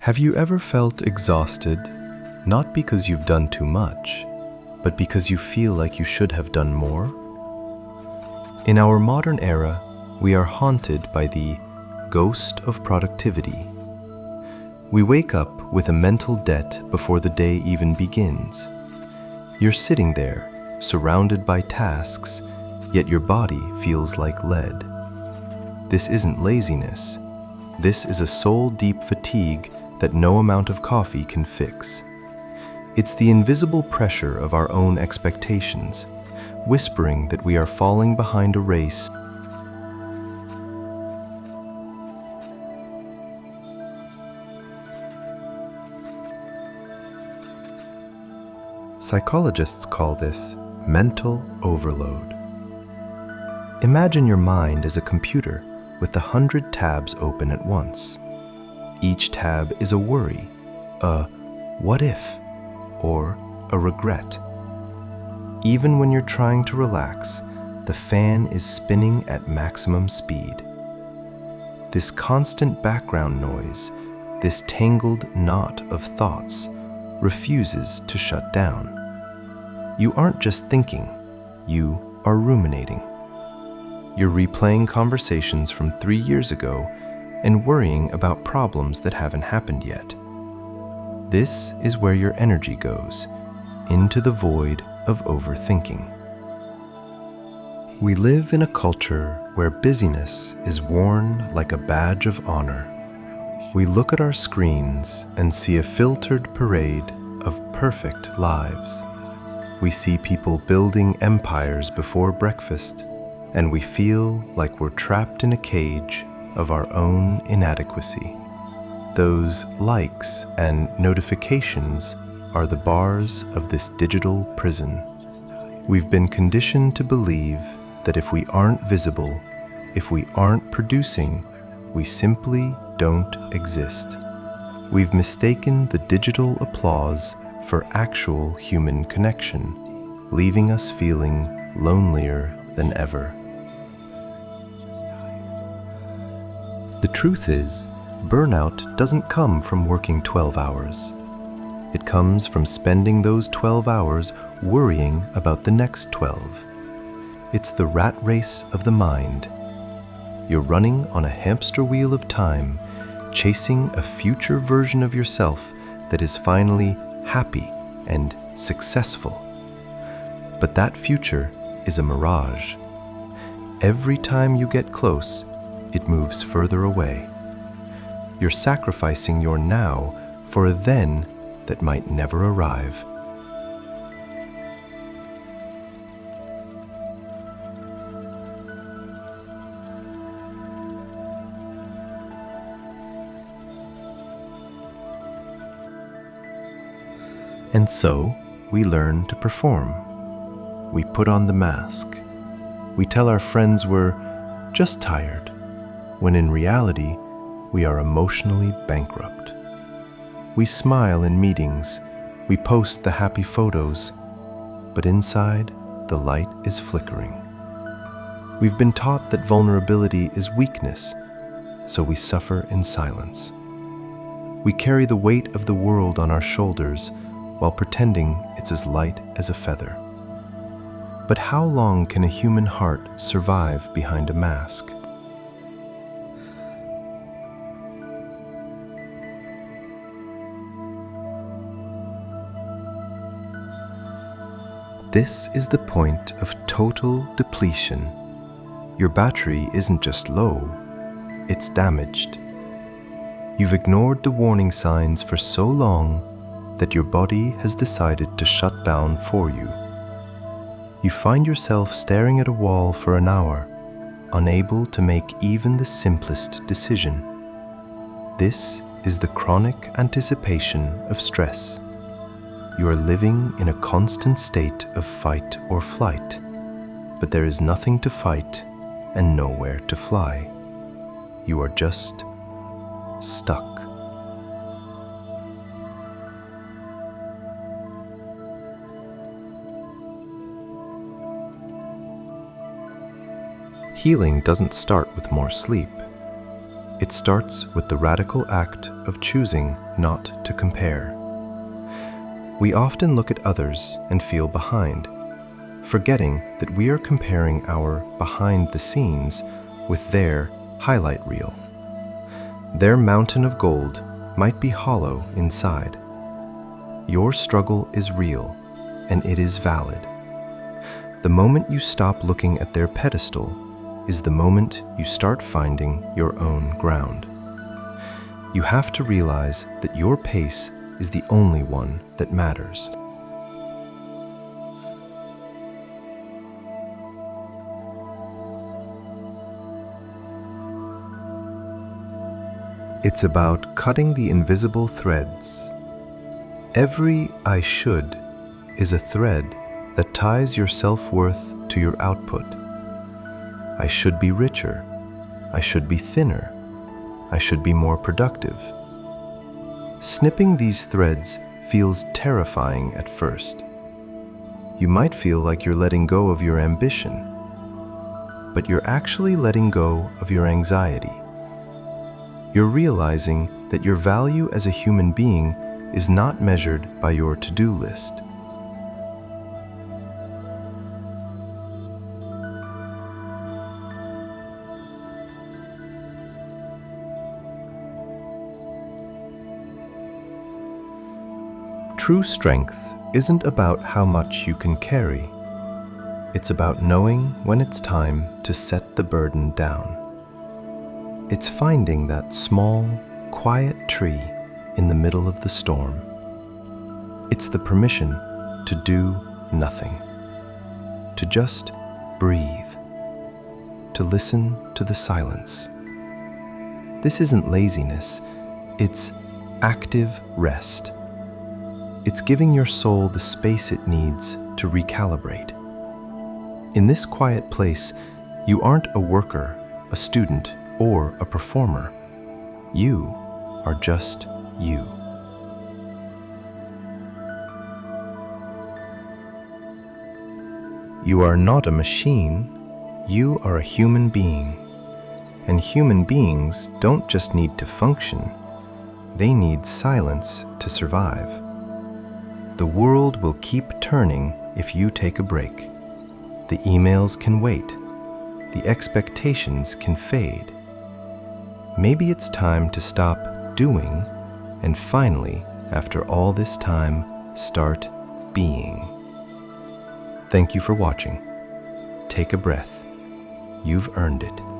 Have you ever felt exhausted, not because you've done too much, but because you feel like you should have done more? In our modern era, we are haunted by the ghost of productivity. We wake up with a mental debt before the day even begins. You're sitting there, surrounded by tasks, yet your body feels like lead. This isn't laziness. This is a soul-deep fatigue that no amount of coffee can fix. It's the invisible pressure of our own expectations, whispering that we are falling behind a race. Psychologists call this mental overload. Imagine your mind as a computer with 100 tabs open at once. Each tab is a worry, a what if, or a regret. Even when you're trying to relax, the fan is spinning at maximum speed. This constant background noise, this tangled knot of thoughts, refuses to shut down. You aren't just thinking, you are ruminating. You're replaying conversations from 3 years ago and worrying about problems that haven't happened yet. This is where your energy goes, into the void of overthinking. We live in a culture where busyness is worn like a badge of honor. We look at our screens and see a filtered parade of perfect lives. We see people building empires before breakfast, and we feel like we're trapped in a cage of our own inadequacy. Those likes and notifications are the bars of this digital prison. We've been conditioned to believe that if we aren't visible, if we aren't producing, we simply don't exist. We've mistaken the digital applause for actual human connection, leaving us feeling lonelier than ever. The truth is, burnout doesn't come from working 12 hours. It comes from spending those 12 hours worrying about the next 12. It's the rat race of the mind. You're running on a hamster wheel of time, chasing a future version of yourself that is finally happy and successful. But that future is a mirage. Every time you get close, it moves further away. You're sacrificing your now for a then that might never arrive. And so, we learn to perform. We put on the mask. We tell our friends we're just tired, when in reality, we are emotionally bankrupt. We smile in meetings, we post the happy photos, but inside, the light is flickering. We've been taught that vulnerability is weakness, so we suffer in silence. We carry the weight of the world on our shoulders while pretending it's as light as a feather. But how long can a human heart survive behind a mask? This is the point of total depletion. Your battery isn't just low, it's damaged. You've ignored the warning signs for so long that your body has decided to shut down for you. You find yourself staring at a wall for an hour, unable to make even the simplest decision. This is the chronic anticipation of stress. You are living in a constant state of fight or flight, but there is nothing to fight and nowhere to fly. You are just stuck. Healing doesn't start with more sleep. It starts with the radical act of choosing not to compare. We often look at others and feel behind, forgetting that we are comparing our behind the scenes with their highlight reel. Their mountain of gold might be hollow inside. Your struggle is real, and it is valid. The moment you stop looking at their pedestal is the moment you start finding your own ground. You have to realize that your pace is the only one that matters. It's about cutting the invisible threads. Every I should is a thread that ties your self-worth to your output. I should be richer. I should be thinner. I should be more productive. Snipping these threads feels terrifying at first. You might feel like you're letting go of your ambition, but you're actually letting go of your anxiety. You're realizing that your value as a human being is not measured by your to-do list. True strength isn't about how much you can carry. It's about knowing when it's time to set the burden down. It's finding that small, quiet tree in the middle of the storm. It's the permission to do nothing, to just breathe, to listen to the silence. This isn't laziness, it's active rest. It's giving your soul the space it needs to recalibrate. In this quiet place, you aren't a worker, a student, or a performer. You are just you. You are not a machine, you are a human being. And human beings don't just need to function, they need silence to survive. The world will keep turning if you take a break. The emails can wait. The expectations can fade. Maybe it's time to stop doing and finally, after all this time, start being. Thank you for watching. Take a breath. You've earned it.